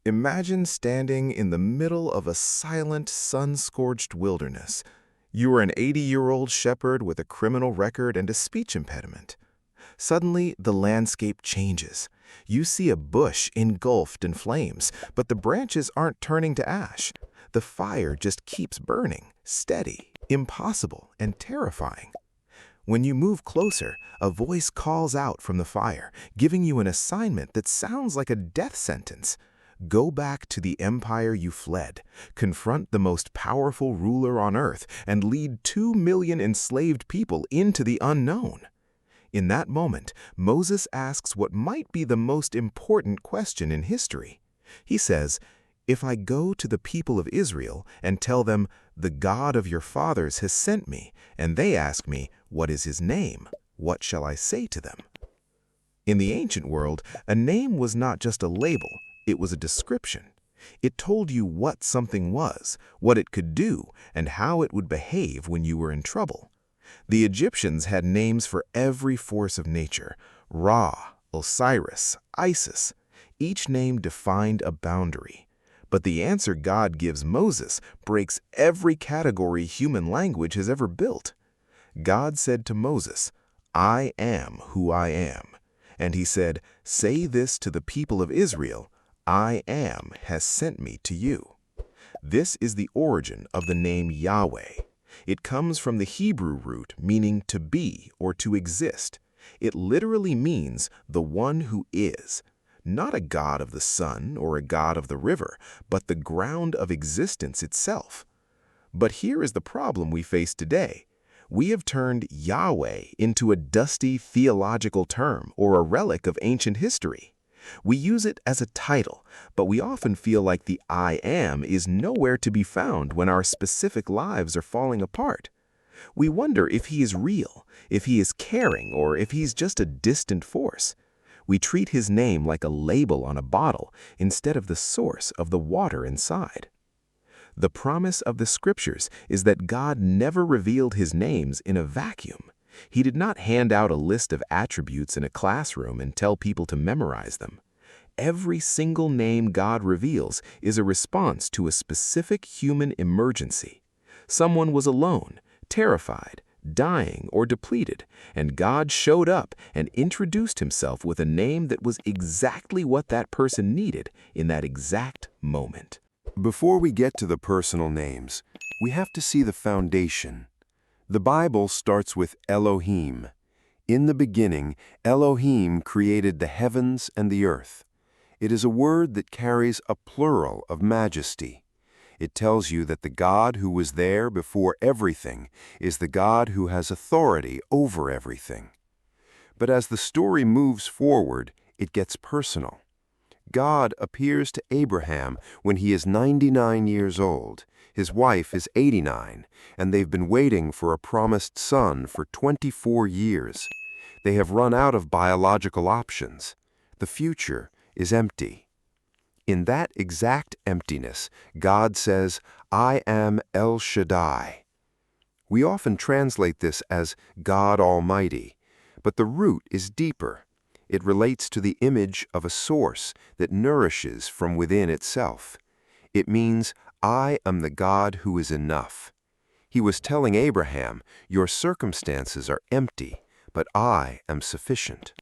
Imagine standing in the middle of a silent, sun-scorched wilderness. You are an 80-year-old shepherd with a criminal record and a speech impediment. Suddenly, the landscape changes. You see a bush engulfed in flames, but the branches aren't turning to ash. The fire just keeps burning, steady, impossible, and terrifying. When you move closer, a voice calls out from the fire, giving you an assignment that sounds like a death sentence. Go back to the empire you fled, confront the most powerful ruler on earth, and lead 2 million enslaved people into the unknown. In that moment, Moses asks what might be the most important question in history. He says, "If I go to the people of Israel and tell them, 'The God of your fathers has sent me,' and they ask me, 'What is his name?' what shall I say to them?" In the ancient world, a name was not just a label, it was a description. It told you what something was, what it could do, and how it would behave when you were in trouble. The Egyptians had names for every force of nature: Ra, Osiris, Isis. Each name defined a boundary. But the answer God gives Moses breaks every category human language has ever built. God said to Moses, "I am who I am." And he said, "Say this to the people of Israel, 'I am has sent me to you.'" This is the origin of the name Yahweh. It comes from the Hebrew root meaning to be or to exist. It literally means the one who is. Not a god of the sun or a god of the river, but the ground of existence itself. But here is the problem we face today. We have turned Yahweh into a dusty theological term or a relic of ancient history. We use it as a title, but we often feel like the "I am" is nowhere to be found when our specific lives are falling apart. We wonder if he is real, if he is caring, or if he's just a distant force. We treat his name like a label on a bottle instead of the source of the water inside. The promise of the scriptures is that God never revealed his names in a vacuum. He did not hand out a list of attributes in a classroom and tell people to memorize them. Every single name God reveals is a response to a specific human emergency. Someone was alone, terrified, dying, or depleted, and God showed up and introduced himself with a name that was exactly what that person needed in that exact moment. Before we get to the personal names, we have to see the foundation. The Bible starts with Elohim. In the beginning, Elohim created the heavens and the earth. It is a word that carries a plural of majesty. It tells you that the God who was there before everything is the God who has authority over everything. But as the story moves forward, it gets personal. God appears to Abraham when he is 99 years old. His wife is 89, and they've been waiting for a promised son for 24 years. They have run out of biological options. The future is empty. In that exact emptiness, God says, "I am El Shaddai." We often translate this as God Almighty, but the root is deeper. It relates to the image of a source that nourishes from within itself. It means, "I am the God who is enough." He was telling Abraham, "Your circumstances are empty, but I am sufficient."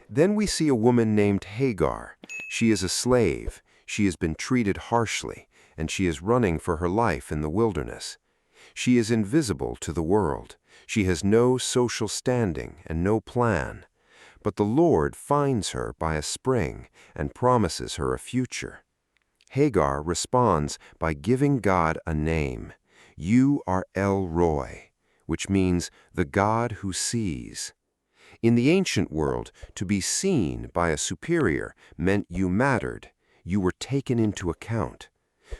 Then we see a woman named Hagar. She is a slave. She has been treated harshly, and she is running for her life in the wilderness. She is invisible to the world. She has no social standing and no plan. But the Lord finds her by a spring and promises her a future. Hagar responds by giving God a name. "You are El Roi," which means the God who sees. In the ancient world, to be seen by a superior meant you mattered. You were taken into account.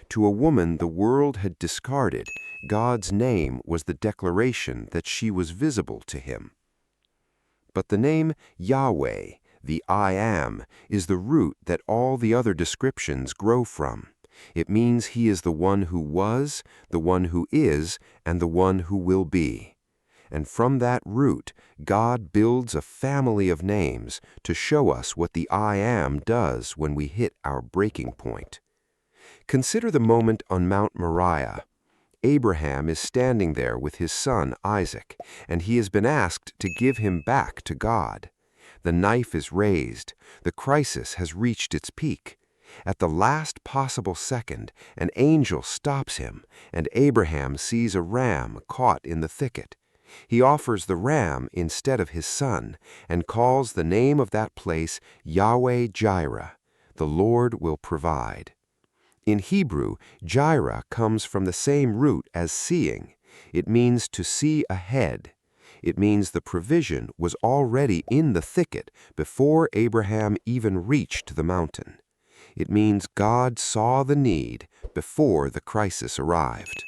To a woman the world had discarded, God's name was the declaration that she was visible to him. But the name Yahweh, the I Am, is the root that all the other descriptions grow from. It means he is the one who was, the one who is, and the one who will be. And from that root, God builds a family of names to show us what the I Am does when we hit our breaking point. Consider the moment on Mount Moriah. Abraham is standing there with his son Isaac, and he has been asked to give him back to God. The knife is raised. The crisis has reached its peak. At the last possible second, an angel stops him, and Abraham sees a ram caught in the thicket. He offers the ram instead of his son, and calls the name of that place Yahweh Jireh. The Lord will provide. In Hebrew, Jireh comes from the same root as seeing. It means to see ahead. It means the provision was already in the thicket before Abraham even reached the mountain. It means God saw the need before the crisis arrived.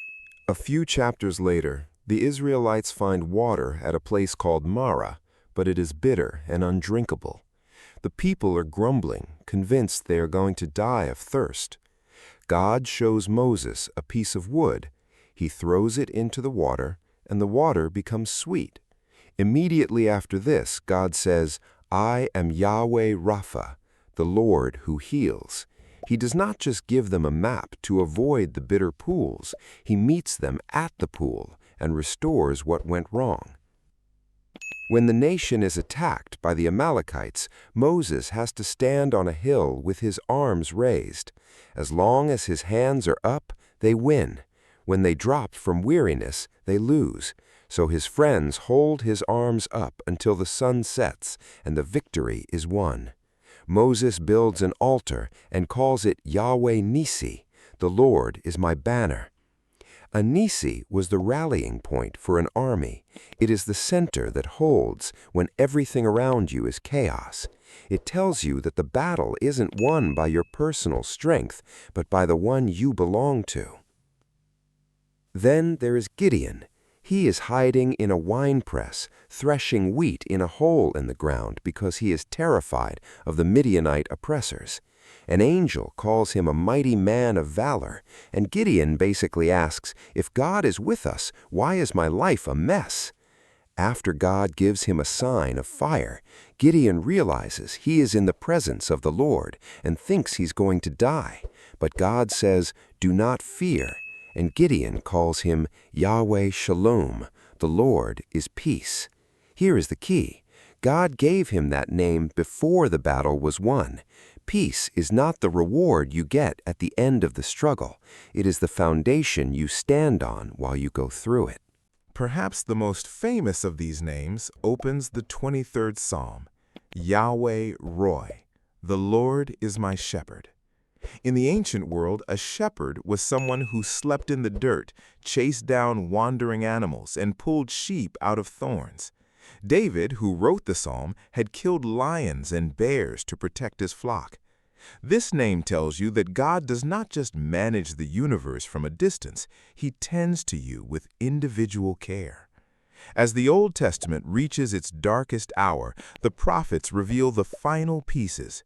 A few chapters later, the Israelites find water at a place called Marah, but it is bitter and undrinkable. The people are grumbling, convinced they are going to die of thirst. God shows Moses a piece of wood. He throws it into the water, and the water becomes sweet. Immediately after this, God says, "I am Yahweh Rapha, the Lord who heals." He does not just give them a map to avoid the bitter pools. He meets them at the pool and restores what went wrong. When the nation is attacked by the Amalekites, Moses has to stand on a hill with his arms raised. As long as his hands are up, they win. When they drop from weariness, they lose. So his friends hold his arms up until the sun sets and the victory is won. Moses builds an altar and calls it Yahweh Nissi. The Lord is my banner. A Nissi was the rallying point for an army. It is the center that holds when everything around you is chaos. It tells you that the battle isn't won by your personal strength, but by the one you belong to. Then there is Gideon. He is hiding in a winepress, threshing wheat in a hole in the ground because he is terrified of the Midianite oppressors. An angel calls him a mighty man of valor, and Gideon basically asks, "If God is with us, why is my life a mess?" After God gives him a sign of fire, Gideon realizes he is in the presence of the Lord and thinks he's going to die. But God says, "Do not fear," and Gideon calls him Yahweh Shalom. The Lord is peace. Here is the key. God gave him that name before the battle was won. Peace is not the reward you get at the end of the struggle. It is the foundation you stand on while you go through it. Perhaps the most famous of these names opens the 23rd Psalm, Yahweh Roi, the Lord is my shepherd. In the ancient world, a shepherd was someone who slept in the dirt, chased down wandering animals, and pulled sheep out of thorns. David, who wrote the psalm, had killed lions and bears to protect his flock. This name tells you that God does not just manage the universe from a distance, He tends to you with individual care. As the Old Testament reaches its darkest hour, the prophets reveal the final pieces.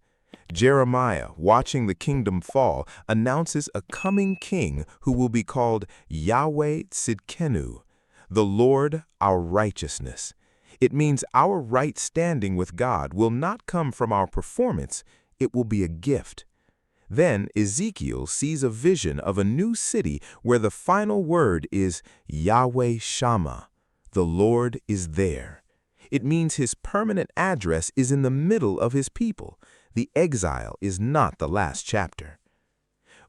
Jeremiah, watching the kingdom fall, announces a coming king who will be called Yahweh Tsidkenu, the Lord our righteousness. It means our right standing with God will not come from our performance, it will be a gift. Then Ezekiel sees a vision of a new city where the final word is Yahweh Shammah. The Lord is there. It means His permanent address is in the middle of His people. The exile is not the last chapter.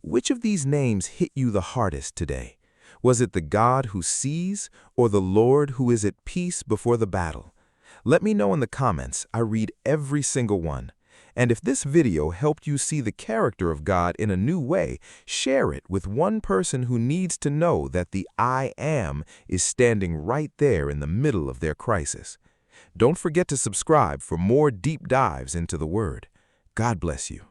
Which of these names hit you the hardest today? Was it the God who sees or the Lord who is at peace before the battle? Let me know in the comments. I read every single one. And if this video helped you see the character of God in a new way, share it with one person who needs to know that the I Am is standing right there in the middle of their crisis. Don't forget to subscribe for more deep dives into the Word. God bless you.